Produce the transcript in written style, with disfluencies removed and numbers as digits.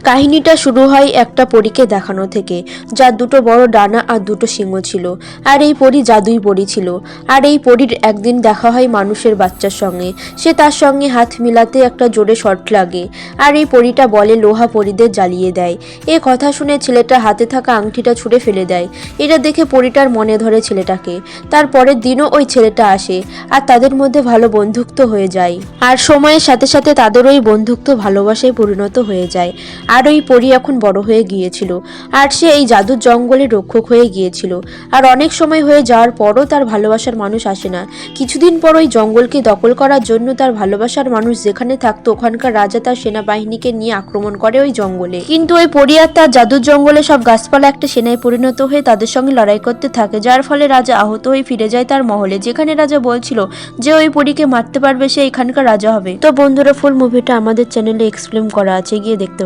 কাহিনীটা শুরু হয় একটা পরীকে দেখানো থেকে, যার দুটো বড় ডানা আর দুটো সিংহ ছিল। আর এই পরী জাদুই পরী ছিল। আর এই পরীর একদিন দেখা হয় মানুষের বাচ্চার সঙ্গে। সে তার সঙ্গে হাত মিলাতে একটা জোরে শর্ট লাগে, আর এই পরীটা বলে লোহা পরীদের জ্বালিয়ে দেয়। এ কথা শুনে ছেলেটা হাতে থাকা আংটিটা ছুঁড়ে ফেলে দেয়। এটা দেখে পরীটার মনে ধরে ছেলেটাকে। তার পরের দিনও ওই ছেলেটা আসে, আর তাদের মধ্যে ভালো বন্ধুত্ব হয়ে যায়। আর সময়ের সাথে সাথে তাদের ওই বন্ধুত্ব ভালোবাসায় পরিণত হয়ে যায়। আর ওই পরী এখন বড় হয়ে গিয়েছিল, আর সে এই জাদুর জঙ্গলের রক্ষক হয়ে গিয়েছিল। আর অনেক সময় হয়ে যাওয়ার পরও তার ভালোবাসার মানুষ আসে না। কিছুদিন পর ওই জঙ্গলকে দখল করার জন্য তার ভালোবাসার মানুষ যেখানে থাকতো ওখানকার রাজা তার সেনাবাহিনীকে নিয়ে আক্রমণ করে ওই জঙ্গলে। কিন্তু ওই পরী আর তার জাদুর জঙ্গলে সব গাছপালা একটা সেনায় পরিণত হয়ে তাদের সঙ্গে লড়াই করতে থাকে, যার ফলে রাজা আহত হয়ে ফিরে যায় তার মহলে, যেখানে রাজা বলছিল যে ওই পরীকে মারতে পারবে সে এখানকার রাজা হবে। তো বন্ধুরা, ফুল মুভিটা আমাদের চ্যানেলে এক্সপ্লেন করা আছে, গিয়ে দেখতে